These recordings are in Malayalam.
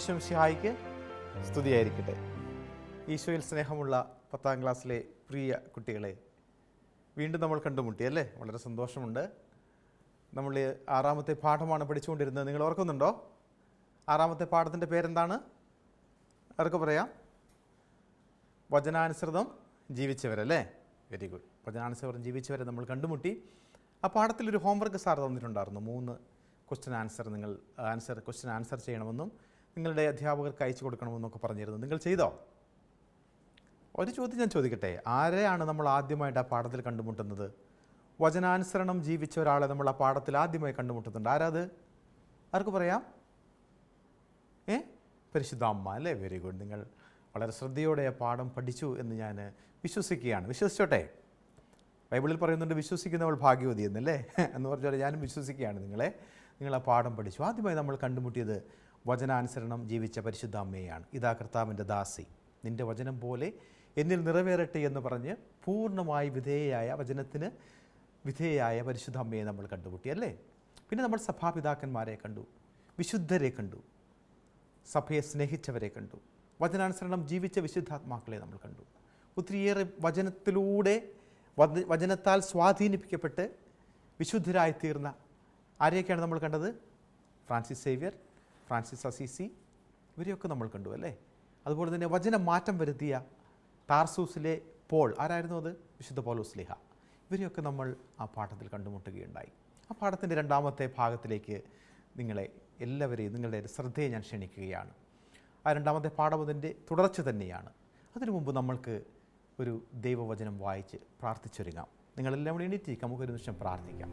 ഈശോ മിശിഹായ്ക്ക് സ്തുതിയായിരിക്കട്ടെ. ഈശോയിൽ സ്നേഹമുള്ള 10ാം ക്ലാസ്സിലെ പ്രിയ കുട്ടികളെ, വീണ്ടും നമ്മൾ കണ്ടുമുട്ടി അല്ലേ? വളരെ സന്തോഷമുണ്ട്. നമ്മൾ 6ാമത്തെ പാഠമാണ് പഠിച്ചുകൊണ്ടിരുന്നത്. നിങ്ങൾ ഓർക്കുന്നുണ്ടോ? 6ാമത്തെ പാഠത്തിൻ്റെ പേരെന്താണ്? ആർക്ക് പറയാം? വചനാനുസൃതം ജീവിച്ചവരല്ലേ? Very good. വചനാനുസൃതം ജീവിച്ചവരെ നമ്മൾ കണ്ടുമുട്ടി. ആ പാഠത്തിലൊരു ഹോംവർക്ക് സാർ തന്നിട്ടുണ്ടായിരുന്നു. 3 ക്വസ്റ്റ്യൻ ആൻസർ ചെയ്യണമെന്നും നിങ്ങളുടെ അധ്യാപകർക്ക് അയച്ചു കൊടുക്കണമെന്നൊക്കെ പറഞ്ഞിരുന്നു. നിങ്ങൾ ചെയ്തോ? ഒരു ചോദ്യം ഞാൻ ചോദിക്കട്ടെ. ആരെയാണ് നമ്മൾ ആദ്യമായിട്ട് ആ പാഠത്തിൽ കണ്ടുമുട്ടുന്നത്? വചനാനുസരണം ജീവിച്ച ഒരാളെ നമ്മൾ ആ പാഠത്തിൽ ആദ്യമായി കണ്ടുമുട്ടുന്നുണ്ട്. ആരാത്? ആർക്ക് പറയാം? പരിശുദ്ധ അമ്മ അല്ലേ? Very good. നിങ്ങൾ വളരെ ശ്രദ്ധയോടെ ആ പാഠം പഠിച്ചു എന്ന് ഞാൻ വിശ്വസിക്കുകയാണ്. വിശ്വസിച്ചോട്ടെ. ബൈബിളിൽ പറയുന്നുണ്ട് വിശ്വസിക്കുന്നവൾ ഭാഗ്യവതി എന്നല്ലേ? എന്ന് പറഞ്ഞാൽ ഞാനും വിശ്വസിക്കുകയാണ്. നിങ്ങൾ ആ പാഠം പഠിച്ചു. ആദ്യമായി നമ്മൾ കണ്ടുമുട്ടിയത് വചനാനുസരണം ജീവിച്ച പരിശുദ്ധ അമ്മയെയാണ്. ഇതാ കർത്താവിൻ്റെ ദാസി, നിൻ്റെ വചനം പോലെ എന്നിൽ നിറവേറട്ടെ എന്ന് പറഞ്ഞ് പൂർണ്ണമായി വചനത്തിന് വിധേയായ പരിശുദ്ധ അമ്മയെ നമ്മൾ കണ്ടുമുട്ടി അല്ലേ? പിന്നെ നമ്മൾ സഭാപിതാക്കന്മാരെ കണ്ടു, വിശുദ്ധരെ കണ്ടു, സഭയെ സ്നേഹിച്ചവരെ കണ്ടു, വചനാനുസരണം ജീവിച്ച വിശുദ്ധാത്മാക്കളെ നമ്മൾ കണ്ടു. ഒത്തിരിയേറെ വചനത്താൽ സ്വാധീനിപ്പിക്കപ്പെട്ട് വിശുദ്ധരായിത്തീർന്ന ആരെയൊക്കെയാണ് നമ്മൾ കണ്ടത്? ഫ്രാൻസിസ് സേവ്യർ, ഫ്രാൻസിസ് അസീസി, ഇവരെയൊക്കെ നമ്മൾ കണ്ടു അല്ലേ? അതുപോലെ തന്നെ വചനം മാറ്റം വരുത്തിയ താർസൂസിലെ പോൾ, ആരായിരുന്നു അത്? വിശുദ്ധ പൗലോസ്ലീഹ. ഇവരെയൊക്കെ നമ്മൾ ആ പാഠത്തിൽ കണ്ടുമുട്ടുകയുണ്ടായി. ആ പാഠത്തിൻ്റെ 2ാമത്തെ ഭാഗത്തിലേക്ക് നിങ്ങളെ എല്ലാവരെയും നിങ്ങളുടെ ശ്രദ്ധയെ ഞാൻ ക്ഷണിക്കുകയാണ്. ആ 2ാമത്തെ പാഠം അതിൻ്റെ തുടർച്ച തന്നെയാണ്. അതിനു മുമ്പ് നമ്മൾക്ക് ഒരു ദൈവവചനം വായിച്ച് പ്രാർത്ഥിച്ചൊരുങ്ങാം. നിങ്ങളെല്ലാം കൂടി എണീറ്റിരിക്കാം. നമുക്കൊരു നിമിഷം പ്രാർത്ഥിക്കാം.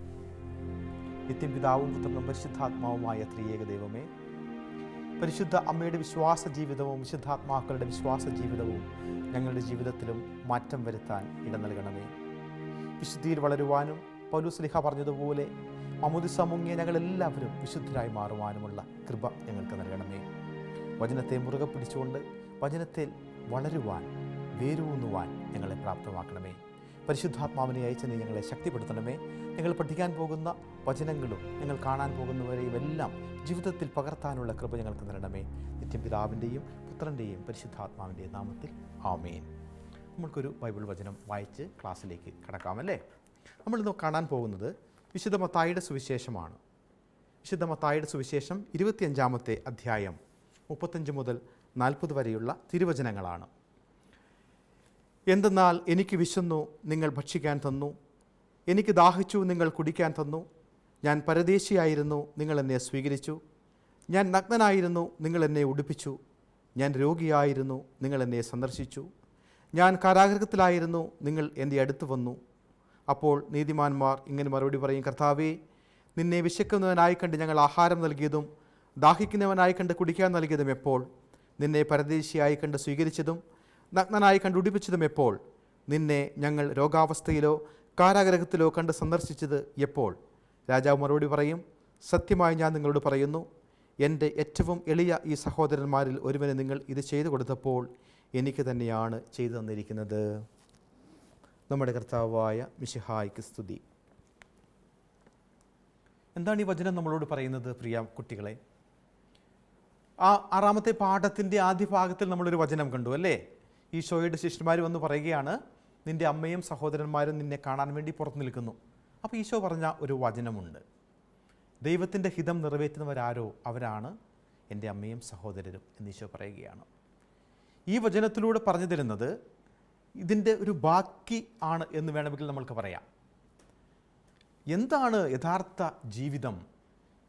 നിത്യം പിതാവും പുത്രനും പരിശുദ്ധാത്മാവുമായ ത്രിയേക ദൈവമേ, പരിശുദ്ധ അമ്മയുടെ വിശ്വാസ ജീവിതവും വിശുദ്ധാത്മാക്കളുടെ വിശ്വാസ ജീവിതവും ഞങ്ങളുടെ ജീവിതത്തിലും മാറ്റം വരുത്താൻ ഇട നൽകണമേ. വിശുദ്ധിയിൽ വളരുവാനും പൗലോസ്ലീഹ പറഞ്ഞതുപോലെ മാമോദിസ മുങ്ങിയ ഞങ്ങളെല്ലാവരും വിശുദ്ധരായി മാറുവാനുമുള്ള കൃപ ഞങ്ങൾക്ക് നൽകണമേ. വചനത്തെ മുറുകെ പിടിച്ചുകൊണ്ട് വചനത്തിൽ വളരുവാൻ, വേരൂന്നുവാൻ ഞങ്ങളെ പ്രാപ്തമാക്കണമേ. പരിശുദ്ധാത്മാവിനെ അയച്ച് നീ ഞങ്ങളെ ശക്തിപ്പെടുത്തണമേ. ഞങ്ങൾ പഠിക്കാൻ പോകുന്ന വചനങ്ങളും ഞങ്ങൾ കാണാൻ പോകുന്നവരെയും എല്ലാം ജീവിതത്തിൽ പകർത്താനുള്ള കൃപ ഞങ്ങൾക്ക് നൽകണമേ. നിത്യം പിതാവിൻ്റെയും പുത്രൻ്റെയും പരിശുദ്ധാത്മാവിൻ്റെയും നാമത്തിൽ ആമേൻ. നമ്മൾക്കൊരു ബൈബിൾ വചനം വായിച്ച് ക്ലാസ്സിലേക്ക് കടക്കാമല്ലേ? നമ്മളിന്ന് കാണാൻ പോകുന്നത് വിശുദ്ധ മത്തായിയുടെ സുവിശേഷമാണ്. വിശുദ്ധ മത്തായിയുടെ സുവിശേഷം 25ാമത്തെ അധ്യായം 35 മുതൽ 40 വരെയുള്ള തിരുവചനങ്ങളാണ്. എന്തെന്നാൽ എനിക്ക് വിശന്നു, നിങ്ങൾ ഭക്ഷിക്കാൻ തന്നു. എനിക്ക് ദാഹിച്ചു, നിങ്ങൾ കുടിക്കാൻ തന്നു. ഞാൻ പരദേശിയായിരുന്നു, നിങ്ങൾ എന്നെ സ്വീകരിച്ചു. ഞാൻ നഗ്നനായിരുന്നു, നിങ്ങൾ എന്നെ ഉടുപ്പിച്ചു. ഞാൻ രോഗിയായിരുന്നു, നിങ്ങൾ എന്നെ സന്ദർശിച്ചു. ഞാൻ കാരാഗൃഹത്തിലായിരുന്നു, നിങ്ങൾ എൻ്റെ അടുത്ത് വന്നു. അപ്പോൾ നീതിമാന്മാർ ഇങ്ങനെ മറുപടി പറയും, കർത്താവേ, നിന്നെ വിശക്കുന്നവനായി കണ്ട് ഞങ്ങൾ ആഹാരം നൽകിയതും ദാഹിക്കുന്നവനായി കണ്ട് കുടിക്കാൻ നൽകിയതും എപ്പോൾ? നിന്നെ പരദേശിയായി കണ്ട് സ്വീകരിച്ചതും നഗ്നനായി കണ്ട് ഉടുപ്പിച്ചതും എപ്പോൾ? നിന്നെ ഞങ്ങൾ രോഗാവസ്ഥയിലോ കാരാഗൃഹത്തിലോ കണ്ട് സന്ദർശിച്ചത് എപ്പോൾ? രാജാവ് മറുപടി പറയും, സത്യമായി ഞാൻ നിങ്ങളോട് പറയുന്നു, എൻ്റെ ഏറ്റവും എളിയ ഈ സഹോദരന്മാരിൽ ഒരുവന് നിങ്ങൾ ഇത് ചെയ്തു കൊടുത്തപ്പോൾ എനിക്ക് തന്നെയാണ് ചെയ്തു തന്നിരിക്കുന്നത്. നമ്മുടെ കർത്താവായ മിശിഹായ്ക്ക് സ്തുതി. എന്താണ് ഈ വചനം നമ്മളോട് പറയുന്നത് പ്രിയ കുട്ടികളെ? ആ 6ാമത്തെ പാഠത്തിൻ്റെ ആദ്യ ഭാഗത്തിൽ നമ്മളൊരു വചനം കണ്ടു അല്ലേ? ഈശോയുടെ ശിഷ്യന്മാർ വന്ന് പറയുകയാണ്, നിൻ്റെ അമ്മയും സഹോദരന്മാരും നിന്നെ കാണാൻ വേണ്ടി പുറത്തു നിൽക്കുന്നു. അപ്പോൾ ഈശോ പറഞ്ഞ ഒരു വചനമുണ്ട്, ദൈവത്തിൻ്റെ ഹിതം നിറവേറ്റുന്നവരാരോ അവരാണ് എൻ്റെ അമ്മയും സഹോദരരും എന്ന് ഈശോ പറയുകയാണ്. ഈ വചനത്തിലൂടെ പറഞ്ഞു തരുന്നത് ഇതിൻ്റെ ഒരു ബാക്കി ആണ് എന്ന് വേണമെങ്കിൽ നമ്മൾക്ക് പറയാം. എന്താണ് യഥാർത്ഥ ജീവിതം?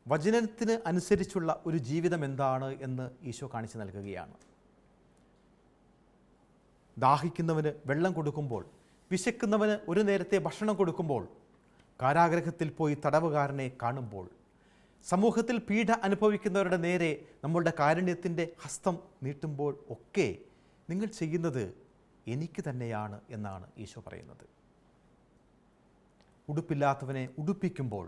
വചനത്തിന് അനുസരിച്ചുള്ള ഒരു ജീവിതം എന്താണ് എന്ന് ഈശോ കാണിച്ചു നൽകുകയാണ്. ദാഹിക്കുന്നവന് വെള്ളം കൊടുക്കുമ്പോൾ, വിശക്കുന്നവന് ഒരു നേരത്തെ ഭക്ഷണം കൊടുക്കുമ്പോൾ, കാരാഗൃഹത്തിൽ പോയി തടവുകാരനെ കാണുമ്പോൾ, സമൂഹത്തിൽ പീഡ അനുഭവിക്കുന്നവരുടെ നേരെ നമ്മളുടെ കാരുണ്യത്തിൻ്റെ ഹസ്തം നീട്ടുമ്പോൾ ഒക്കെ നിങ്ങൾ ചെയ്യുന്നത് എനിക്ക് തന്നെയാണ് എന്നാണ് ഈശോ പറയുന്നത്. ഉടുപ്പില്ലാത്തവനെ ഉടുപ്പിക്കുമ്പോൾ,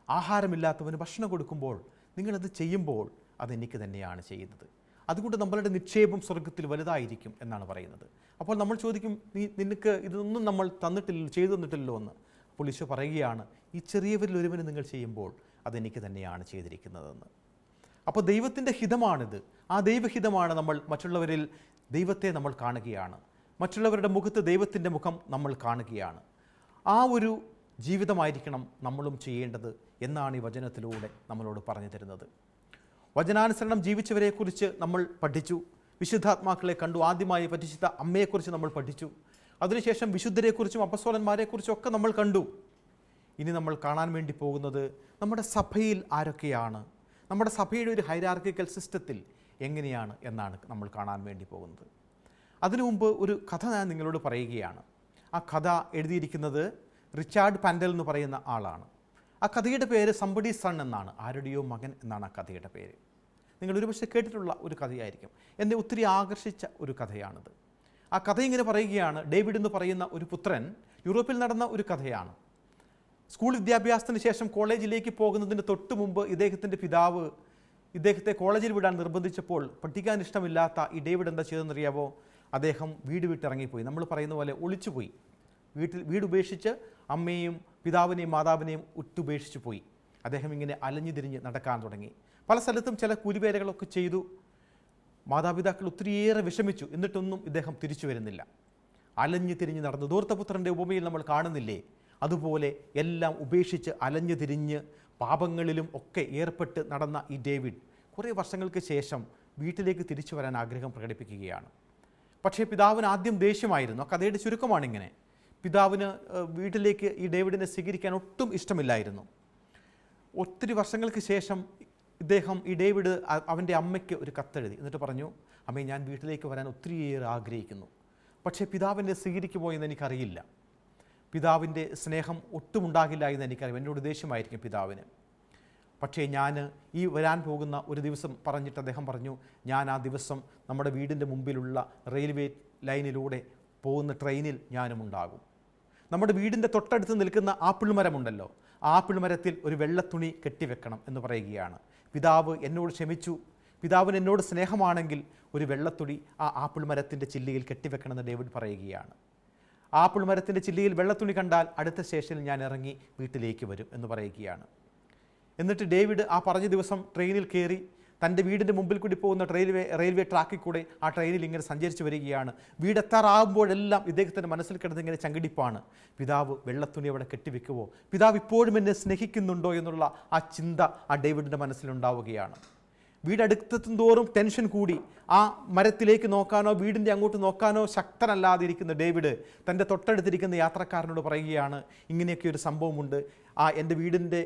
ആഹാരമില്ലാത്തവന് ഭക്ഷണം കൊടുക്കുമ്പോൾ, നിങ്ങളത് ചെയ്യുമ്പോൾ അതെനിക്ക് തന്നെയാണ് ചെയ്യുന്നത്. അതുകൊണ്ട് നമ്മളുടെ നിക്ഷേപം സ്വർഗത്തിൽ വലുതായിരിക്കും എന്നാണ് പറയുന്നത്. അപ്പോൾ നമ്മൾ ചോദിക്കും, നിനക്ക് ഇതൊന്നും നമ്മൾ തന്നിട്ടില്ലല്ലോ, ചെയ്തു തന്നിട്ടില്ലല്ലോ എന്ന്. അപ്പോൾ ഈശോ പറയുകയാണ്, ഈ ചെറിയവരിൽ ഒരുവന് നിങ്ങൾ ചെയ്യുമ്പോൾ അതെനിക്ക് തന്നെയാണ് ചെയ്തിരിക്കുന്നതെന്ന്. അപ്പോൾ ദൈവത്തിൻ്റെ ഹിതമാണിത്. ആ ദൈവഹിതമാണ് നമ്മൾ മറ്റുള്ളവരിൽ ദൈവത്തെ നമ്മൾ കാണുകയാണ്, മറ്റുള്ളവരുടെ മുഖത്ത് ദൈവത്തിൻ്റെ മുഖം നമ്മൾ കാണുകയാണ്. ആ ഒരു ജീവിതമായിരിക്കണം നമ്മളും ചെയ്യേണ്ടത് എന്നാണ് ഈ വചനത്തിലൂടെ നമ്മളോട് പറഞ്ഞു തരുന്നത്. വചനാനുസരണം ജീവിച്ചവരെക്കുറിച്ച് നമ്മൾ പഠിച്ചു, വിശുദ്ധാത്മാക്കളെ കണ്ടു, ആദ്യമായി പരിശുദ്ധ അമ്മയെക്കുറിച്ച് നമ്മൾ പഠിച്ചു, അതിനുശേഷം വിശുദ്ധരെക്കുറിച്ചും അപ്പസ്തോലന്മാരെക്കുറിച്ചും ഒക്കെ നമ്മൾ കണ്ടു. ഇനി നമ്മൾ കാണാൻ വേണ്ടി പോകുന്നത് നമ്മുടെ സഭയിൽ ആരൊക്കെയാണ്, നമ്മുടെ സഭയുടെ ഒരു ഹൈറാർക്കിക്കൽ സിസ്റ്റത്തിൽ എങ്ങനെയാണ് എന്നാണ് നമ്മൾ കാണാൻ വേണ്ടി പോകുന്നത്. അതിനു മുമ്പ് ഒരു കഥ ഞാൻ നിങ്ങളോട് പറയുകയാണ്. ആ കഥ എഴുതിയിരിക്കുന്നത് റിച്ചാർഡ് പാൻഡൽ എന്ന് പറയുന്ന ആളാണ്. ആ കഥയുടെ പേര് സംബഡി സൺ എന്നാണ്, ആരുടെയോ മകൻ എന്നാണ് ആ കഥയുടെ പേര്. നിങ്ങൾ ഒരുപക്ഷെ കേട്ടിട്ടുള്ള ഒരു കഥയായിരിക്കും. എന്നെ ഒത്തിരി ആകർഷിച്ച ഒരു കഥയാണിത്. ആ കഥ ഇങ്ങനെ പറയുകയാണ്. ഡേവിഡ് എന്ന് പറയുന്ന ഒരു പുത്രൻ, യൂറോപ്പിൽ നടന്ന ഒരു കഥയാണ്. സ്കൂൾ വിദ്യാഭ്യാസത്തിന് ശേഷം കോളേജിലേക്ക് പോകുന്നതിന് തൊട്ട് മുമ്പ് ഇദ്ദേഹത്തിൻ്റെ പിതാവ് ഇദ്ദേഹത്തെ കോളേജിൽ വിടാൻ നിർബന്ധിച്ചപ്പോൾ പഠിക്കാൻ ഇഷ്ടമില്ലാത്ത ഈ ഡേവിഡ് എന്താ ചെയ്തെന്നറിയാവോ? അദ്ദേഹം വീട് വിട്ടിറങ്ങിപ്പോയി. നമ്മൾ പറയുന്ന പോലെ ഒളിച്ചുപോയി. വീട് ഉപേക്ഷിച്ച് അമ്മയും പിതാവിനെയും മാതാവിനെയും ഉറ്റുപേക്ഷിച്ച് പോയി. അദ്ദേഹം ഇങ്ങനെ അലഞ്ഞു തിരിഞ്ഞ് നടക്കാൻ തുടങ്ങി. പല സ്ഥലത്തും ചില കൂലിവേലകളൊക്കെ ചെയ്തു. മാതാപിതാക്കൾ ഒത്തിരിയേറെ വിഷമിച്ചു. എന്നിട്ടൊന്നും ഇദ്ദേഹം തിരിച്ചു വരുന്നില്ല. അലഞ്ഞു തിരിഞ്ഞ് നടന്നു. ധൂർത്തപുത്രൻ്റെ ഉപമയിൽ നമ്മൾ കാണുന്നില്ലേ? അതുപോലെ എല്ലാം ഉപേക്ഷിച്ച് അലഞ്ഞു തിരിഞ്ഞ് പാപങ്ങളിലും ഒക്കെ ഏർപ്പെട്ട് നടന്ന ഈ ഡേവിഡ് കുറേ വർഷങ്ങൾക്ക് ശേഷം വീട്ടിലേക്ക് തിരിച്ചു വരാൻ ആഗ്രഹം പ്രകടിപ്പിക്കുകയാണ്. പക്ഷേ പിതാവിന് ആദ്യം ദേഷ്യമായിരുന്നു. ആ കഥയുടെ ചുരുക്കമാണിങ്ങനെ. പിതാവിന് വീട്ടിലേക്ക് ഈ ഡേവിഡിനെ സ്വീകരിക്കാൻ ഒട്ടും ഇഷ്ടമില്ലായിരുന്നു. ഒത്തിരി വർഷങ്ങൾക്ക് ശേഷം ഈ ഡേവിഡ് അവൻ്റെ അമ്മയ്ക്ക് ഒരു കത്തെഴുതി. എന്നിട്ട് പറഞ്ഞു, അമ്മേ, ഞാൻ വീട്ടിലേക്ക് വരാൻ ഒത്തിരിയേറെ ആഗ്രഹിക്കുന്നു, പക്ഷേ പിതാവിനെ സ്വീകരിക്കുമോ എന്ന് എനിക്കറിയില്ല. പിതാവിൻ്റെ സ്നേഹം ഒട്ടും ഉണ്ടാകില്ല എന്ന് എനിക്കറിയാം. എന്നോട് ദേഷ്യമായിരിക്കും പിതാവിന്. പക്ഷേ ഞാൻ ഈ വരാൻ പോകുന്ന ഒരു ദിവസം പറഞ്ഞിട്ട് അദ്ദേഹം പറഞ്ഞു, ഞാൻ ആ ദിവസം നമ്മുടെ വീടിൻ്റെ മുമ്പിലുള്ള റെയിൽവേ ലൈനിലൂടെ പോകുന്ന ട്രെയിനിൽ ഞാനും ഉണ്ടാകും. നമ്മുടെ വീടിൻ്റെ തൊട്ടടുത്ത് നിൽക്കുന്ന ആപ്പിൾ മരമുണ്ടല്ലോ, ആ ആപ്പിൾ മരത്തിൽ ഒരു വെള്ളത്തുണി കെട്ടിവെക്കണം എന്ന് പറയുകയാണ്. പിതാവ് എന്നോട് ക്ഷമിച്ചു, പിതാവിന് എന്നോട് സ്നേഹമാണെങ്കിൽ ഒരു വെള്ളത്തുണി ആ ആപ്പിൾ മരത്തിൻ്റെ ചില്ലിയിൽ കെട്ടിവെക്കണമെന്ന് ഡേവിഡ് പറയുകയാണ്. ആപ്പിൾ മരത്തിൻ്റെ ചില്ലിയിൽ വെള്ളത്തുണി കണ്ടാൽ അടുത്ത സ്റ്റേഷനിൽ ഞാൻ ഇറങ്ങി വീട്ടിലേക്ക് വരും എന്ന് പറയുകയാണ്. എന്നിട്ട് ഡേവിഡ് ആ പറഞ്ഞ ദിവസം ട്രെയിനിൽ കയറി തൻ്റെ വീടിൻ്റെ മുമ്പിൽ കൂടി പോകുന്ന റെയിൽവേ ട്രാക്കിൽ കൂടെ ആ ട്രെയിനിൽ ഇങ്ങനെ സഞ്ചരിച്ച് വരികയാണ്. വീടെത്താറാകുമ്പോഴെല്ലാം ഇദ്ദേഹത്തിൻ്റെ മനസ്സിൽ കിടന്ന് ഇങ്ങനെ ചങ്കിടിപ്പാണ്. പിതാവ് വെള്ളത്തുണി അവിടെ കെട്ടിവെക്കുമോ, പിതാവ് ഇപ്പോഴും എന്നെ സ്നേഹിക്കുന്നുണ്ടോ എന്നുള്ള ആ ചിന്ത ആ ഡേവിഡിൻ്റെ മനസ്സിലുണ്ടാവുകയാണ്. വീടടുത്തെത്തും തോറും ടെൻഷൻ കൂടി. ആ മരത്തിലേക്ക് നോക്കാനോ വീടിൻ്റെ അങ്ങോട്ട് നോക്കാനോ ശക്തനല്ലാതിരിക്കുന്ന ഡേവിഡ് തൻ്റെ തൊട്ടടുത്തിരിക്കുന്ന യാത്രക്കാരനോട് പറയുകയാണ്, ഇങ്ങനെയൊക്കെ ഒരു സംഭവമുണ്ട്. എൻ്റെ വീടിൻ്റെ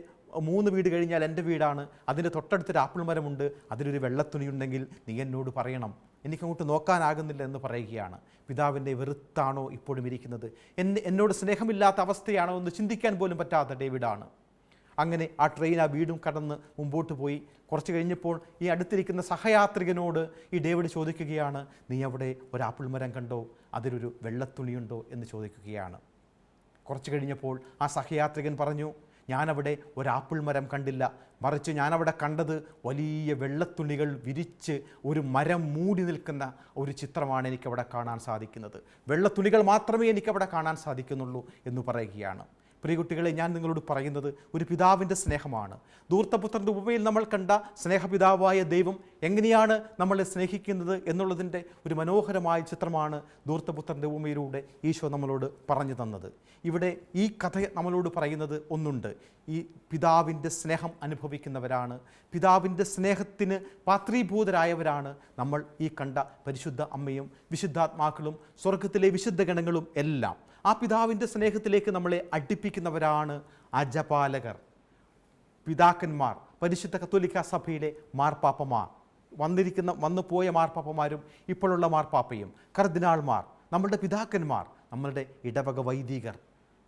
3 വീട് കഴിഞ്ഞാൽ എൻ്റെ വീടാണ്, അതിൻ്റെ തൊട്ടടുത്തൊരു ആപ്പിൾ മരമുണ്ട്, അതിലൊരു വെള്ളത്തുണിയുണ്ടെങ്കിൽ നീ എന്നോട് പറയണം, എനിക്കങ്ങോട്ട് നോക്കാനാകുന്നില്ല എന്ന് പറയുകയാണ്. പിതാവിൻ്റെ വെറുത്താണോ ഇപ്പോഴും ഇരിക്കുന്നത്, എന്നോട് സ്നേഹമില്ലാത്ത അവസ്ഥയാണോ എന്ന് ചിന്തിക്കാൻ പോലും പറ്റാത്ത ഡേവിഡാണ്. അങ്ങനെ ആ ട്രെയിൻ ആ വീടും കടന്ന് മുമ്പോട്ട് പോയി. കുറച്ച് കഴിഞ്ഞപ്പോൾ ഈ അടുത്തിരിക്കുന്ന സഹയാത്രികനോട് ഈ ഡേവിഡ് ചോദിക്കുകയാണ്, നീ അവിടെ ഒരു ആപ്പിൾ മരം കണ്ടോ, അതിലൊരു വെള്ളത്തുണിയുണ്ടോ എന്ന് ചോദിക്കുകയാണ്. കുറച്ച് കഴിഞ്ഞപ്പോൾ ആ സഹയാത്രികൻ പറഞ്ഞു, ഞാനവിടെ ഒരു ആപ്പിൾ മരം കണ്ടില്ല, മറിച്ച് ഞാനവിടെ കണ്ടത് വലിയ വെള്ളത്തുണികൾ വിരിച്ച് ഒരു മരം മൂടി നിൽക്കുന്ന ഒരു ചിത്രമാണ് എനിക്കവിടെ കാണാൻ സാധിക്കുന്നത്. വെള്ളത്തുണികൾ മാത്രമേ എനിക്കവിടെ കാണാൻ സാധിക്കുന്നുള്ളൂ എന്ന് പറയുകയാണ്. പ്രിയകുട്ടികളെ, ഞാൻ നിങ്ങളോട് പറയുന്നത് ഒരു പിതാവിൻ്റെ സ്നേഹമാണ്. ധൂർത്തപുത്രൻ്റെ ഉപമയിൽ നമ്മൾ കണ്ട സ്നേഹപിതാവായ ദൈവം എങ്ങനെയാണ് നമ്മളെ സ്നേഹിക്കുന്നത് എന്നുള്ളതിൻ്റെ ഒരു മനോഹരമായ ചിത്രമാണ് ധൂർത്തപുത്രൻ്റെ ഉപമയിലൂടെ ഈശോ നമ്മളോട് പറഞ്ഞു തന്നത്. ഇവിടെ ഈ കഥ നമ്മളോട് പറയുന്നത് ഒന്നുണ്ട്, ഈ പിതാവിൻ്റെ സ്നേഹം അനുഭവിക്കുന്നവരാണ്, പിതാവിൻ്റെ സ്നേഹത്തിന് പാത്രീഭൂതരായവരാണ് നമ്മൾ ഈ കണ്ട പരിശുദ്ധ അമ്മയും വിശുദ്ധാത്മാക്കളും സ്വർഗത്തിലെ വിശുദ്ധ ഗണങ്ങളും എല്ലാം. ആ പിതാവിൻ്റെ സ്നേഹത്തിലേക്ക് നമ്മളെ അടുപ്പിക്കുന്നവരാണ് അജപാലകർ, പിതാക്കന്മാർ, പരിശുദ്ധ കത്തോലിക്ക സഭയിലെ മാർപ്പാപ്പമാർ, വന്നു പോയ മാർപ്പാപ്പമാരും ഇപ്പോഴുള്ള മാർപ്പാപ്പയും, കർദിനാൾമാർ, നമ്മളുടെ പിതാക്കന്മാർ, നമ്മളുടെ ഇടവക വൈദികർ,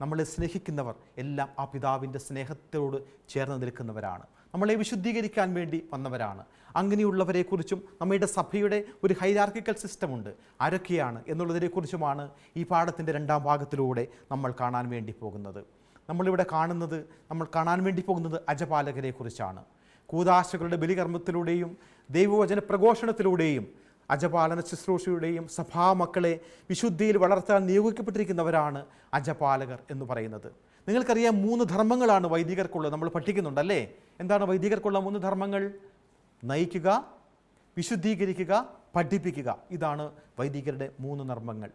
നമ്മളെ സ്നേഹിക്കുന്നവർ എല്ലാം ആ പിതാവിൻ്റെ സ്നേഹത്തോട് ചേർന്ന് നിൽക്കുന്നവരാണ്, നമ്മളെ വിശുദ്ധീകരിക്കാൻ വേണ്ടി വന്നവരാണ്. അങ്ങനെയുള്ളവരെക്കുറിച്ചും നമ്മുടെ സഭയുടെ ഒരു ഹൈറാർക്കിക്കൽ സിസ്റ്റമുണ്ട്, ആരൊക്കെയാണ് എന്നുള്ളതിനെക്കുറിച്ചുമാണ് ഈ പാഠത്തിൻ്റെ 2ാം ഭാഗത്തിലൂടെ നമ്മൾ കാണാൻ വേണ്ടി പോകുന്നത്. നമ്മൾ കാണാൻ വേണ്ടി പോകുന്നത് അജപാലകരെക്കുറിച്ചാണ്. കൂദാശകളുടെ ബലികർമ്മത്തിലൂടെയും ദൈവവചന പ്രഘോഷണത്തിലൂടെയും അജപാലന ശുശ്രൂഷയുടെയും സഭാമക്കളെ വിശുദ്ധിയിൽ വളർത്താൻ നിയോഗിക്കപ്പെട്ടിരിക്കുന്നവരാണ് അജപാലകർ എന്ന് പറയുന്നത്. നിങ്ങൾക്കറിയാം 3 ധർമ്മങ്ങളാണ് വൈദികർക്കുള്ളത്. നമ്മൾ പഠിക്കുന്നുണ്ടല്ലേ? എന്താണ് വൈദികർക്കുള്ള 3 ധർമ്മങ്ങൾ? നയിക്കുക, വിശുദ്ധീകരിക്കുക, പഠിപ്പിക്കുക. ഇതാണ് വൈദികരുടെ 3 നർമ്മങ്ങൾ.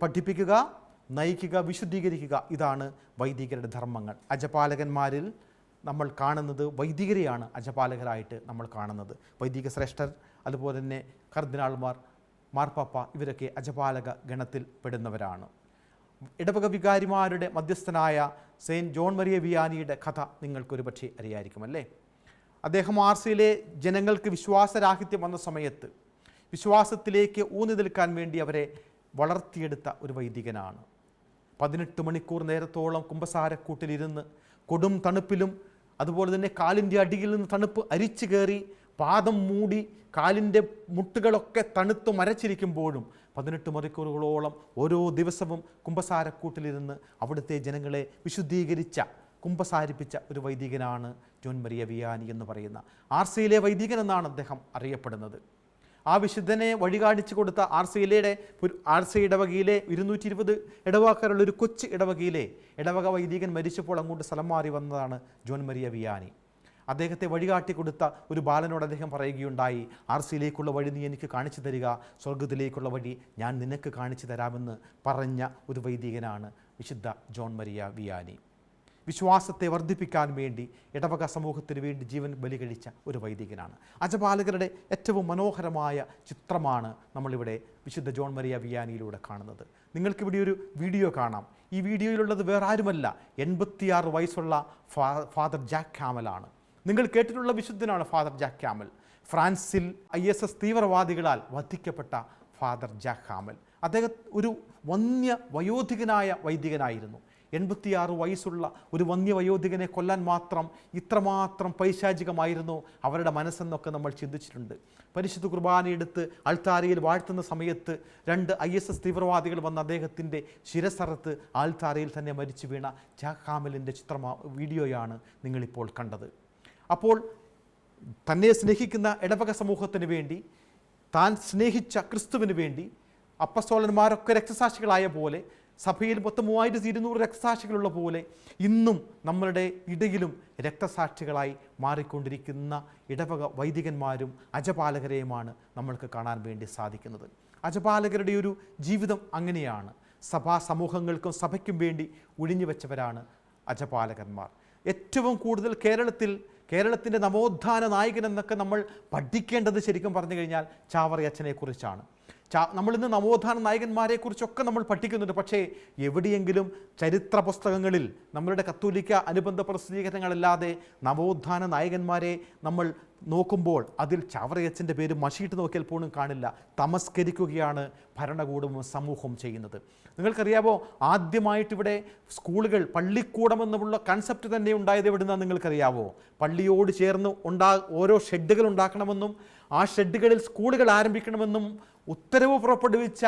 പഠിപ്പിക്കുക, നയിക്കുക, വിശുദ്ധീകരിക്കുക. ഇതാണ് വൈദികരുടെ ധർമ്മങ്ങൾ. അജപാലകന്മാരിൽ നമ്മൾ കാണുന്നത് വൈദികരെയാണ് അജപാലകരായിട്ട് നമ്മൾ കാണുന്നത്. വൈദിക ശ്രേഷ്ഠർ, അതുപോലെ തന്നെ കർദിനാൾമാർ, മാർപ്പാപ്പ, ഇവരൊക്കെ അജപാലക ഗണത്തിൽ പെടുന്നവരാണ്. ഇടവക വികാരിമാരുടെ മധ്യസ്ഥനായ സെയിൻറ്റ് ജോൺ മരിയ വിയാനിയുടെ കഥ നിങ്ങൾക്കൊരു പക്ഷേ അറിയായിരിക്കുമല്ലേ. അദ്ദേഹം ആർസിയിലെ ജനങ്ങൾക്ക് വിശ്വാസരാഹിത്യം വന്ന സമയത്ത് വിശ്വാസത്തിലേക്ക് ഊന്നി നിൽക്കാൻ വേണ്ടി അവരെ വളർത്തിയെടുത്ത ഒരു വൈദികനാണ്. 18 മണിക്കൂർ നേരത്തോളം കുമ്പസാരക്കൂട്ടിലിരുന്ന് കൊടും തണുപ്പിലും അതുപോലെ തന്നെ കാലിൻ്റെ അടിയിൽ നിന്ന് തണുപ്പ് അരിച്ചു കയറി പാദം മൂടി കാലിൻ്റെ മുട്ടുകളൊക്കെ തണുത്ത് മരച്ചിരിക്കുമ്പോഴും 18 മണിക്കൂറുകളോളം ഓരോ ദിവസവും കുമ്പസാരക്കൂട്ടിലിരുന്ന് അവിടുത്തെ ജനങ്ങളെ വിശുദ്ധീകരിച്ച, കുമ്പസാരിപ്പിച്ച ഒരു വൈദികനാണ് ജോൺ മരിയ വിയാനി എന്ന് പറയുന്ന ആർസിയിലെ വൈദികൻ എന്നാണ് അദ്ദേഹം അറിയപ്പെടുന്നത്. ആ വിശുദ്ധനെ വഴി കാണിച്ചു കൊടുത്ത ആർസി ഇടവകയിലെ 220 ഇടവകക്കാരുള്ള ഒരു കൊച്ചു ഇടവക വൈദികൻ മരിച്ചപ്പോൾ അങ്ങോട്ട് സ്ഥലം മാറി വന്നതാണ് ജോൺ മരിയ വിയാനി. അദ്ദേഹത്തെ വഴികാട്ടി കൊടുത്ത ഒരു ബാലനോട് അദ്ദേഹം പറയുകയുണ്ടായി, ആർസിയിലേക്കുള്ള വഴി നീ എനിക്ക് കാണിച്ചു തരിക, സ്വർഗത്തിലേക്കുള്ള വഴി ഞാൻ നിനക്ക് കാണിച്ചു തരാമെന്ന് പറഞ്ഞ ഒരു വൈദികനാണ് വിശുദ്ധ ജോൺ മരിയ വിയാനി. വിശ്വാസത്തെ വർദ്ധിപ്പിക്കാൻ വേണ്ടി ഇടവക സമൂഹത്തിന് വേണ്ടി ജീവൻ ബലി കഴിച്ച ഒരു വൈദികനാണ്. അജപാലകരുടെ ഏറ്റവും മനോഹരമായ ചിത്രമാണ് നമ്മളിവിടെ വിശുദ്ധ ജോൺ മരിയ വിയാനിയിലൂടെ കാണുന്നത്. നിങ്ങൾക്കിവിടെ ഒരു വീഡിയോ കാണാം. ഈ വീഡിയോയിലുള്ളത് വേറെ ആരുമല്ല, 86 വയസ്സുള്ള ഫാദർ ജാക്ക് ക്യാമലാണ്. നിങ്ങൾ കേട്ടിട്ടുള്ള വിശുദ്ധനാണ് ഫാദർ ജാക്ക് ക്യാമൽ. ഫ്രാൻസിൽ ISS തീവ്രവാദികളാൽ വധിക്കപ്പെട്ട ഫാദർ ജാക്ക് ക്യാമൽ. അദ്ദേഹം ഒരു വയോധികനായ വൈദികനായിരുന്നു. 86 വയസ്സുള്ള ഒരു വയോധികനെ കൊല്ലാൻ മാത്രം ഇത്രമാത്രം പൈശാചികമായിരുന്നു അവരുടെ മനസ്സെന്നൊക്കെ നമ്മൾ ചിന്തിച്ചിട്ടുണ്ട്. പരിശുദ്ധ കുർബാനയെടുത്ത് അൾത്താരയിൽ വാഴ്ത്തുന്ന സമയത്ത് 2 ISS തീവ്രവാദികൾ വന്ന് അദ്ദേഹത്തിൻ്റെ ശിരസറത്ത് ആൾത്താരയിൽ തന്നെ മരിച്ചു വീണ ജാക്ക് ക്യാമലിൻ്റെ വീഡിയോയാണ് നിങ്ങളിപ്പോൾ കണ്ടത്. അപ്പോൾ തന്നെ സ്നേഹിക്കുന്ന ഇടവക സമൂഹത്തിന് വേണ്ടി, താൻ സ്നേഹിച്ച ക്രിസ്തുവിന് വേണ്ടി അപ്പസ്തോലന്മാരൊക്കെ രക്തസാക്ഷികളായ പോലെ, സഭയിൽ മൊത്തം 3200 രക്തസാക്ഷികളുള്ള പോലെ ഇന്നും നമ്മളുടെ ഇടയിലും രക്തസാക്ഷികളായി മാറിക്കൊണ്ടിരിക്കുന്ന ഇടവക വൈദികന്മാരും അജപാലകരെയുമാണ് നമ്മൾക്ക് കാണാൻ വേണ്ടി സാധിക്കുന്നത്. അജപാലകരുടെ ഒരു ജീവിതം അങ്ങനെയാണ്. സഭാ സമൂഹങ്ങൾക്കും സഭയ്ക്കും വേണ്ടി ഒഴിഞ്ഞു വെച്ചവരാണ് അജപാലകന്മാർ. ഏറ്റവും കൂടുതൽ കേരളത്തിൻ്റെ നവോത്ഥാന നായകൻ എന്നൊക്കെ നമ്മൾ പഠിക്കേണ്ടത് ശരിക്കും പറഞ്ഞു കഴിഞ്ഞാൽ ചാവറയച്ചനെക്കുറിച്ചാണ്. നമ്മളിന്ന് നവോത്ഥാന നായകന്മാരെക്കുറിച്ചൊക്കെ നമ്മൾ പഠിക്കുന്നുണ്ട്. പക്ഷേ എവിടെയെങ്കിലും ചരിത്ര പുസ്തകങ്ങളിൽ നമ്മളുടെ കത്തോലിക്ക അനുബന്ധ പ്രസിദ്ധീകരണങ്ങളല്ലാതെ നവോത്ഥാന നായകന്മാരെ നമ്മൾ നോക്കുമ്പോൾ അതിൽ ചാവറയച്ചൻ്റെ പേര് മഷിയിട്ട് നോക്കിയാൽ പോലും കാണില്ല. തമസ്കരിക്കുകയാണ് ഭരണകൂടവും സമൂഹവും ചെയ്യുന്നത്. നിങ്ങൾക്കറിയാമോ, ആദ്യമായിട്ടിവിടെ സ്കൂളുകൾ, പള്ളിക്കൂടം എന്നുള്ള കൺസെപ്റ്റ് തന്നെ ഉണ്ടായത് എവിടുന്നാണ് നിങ്ങൾക്കറിയാമോ? പള്ളിയോട് ചേർന്ന് ഓരോ ഷെഡുകൾ ഉണ്ടാക്കണമെന്നും ആ ഷെഡുകളിൽ സ്കൂളുകൾ ആരംഭിക്കണമെന്നും ഉത്തരവ് പുറപ്പെടുവിച്ച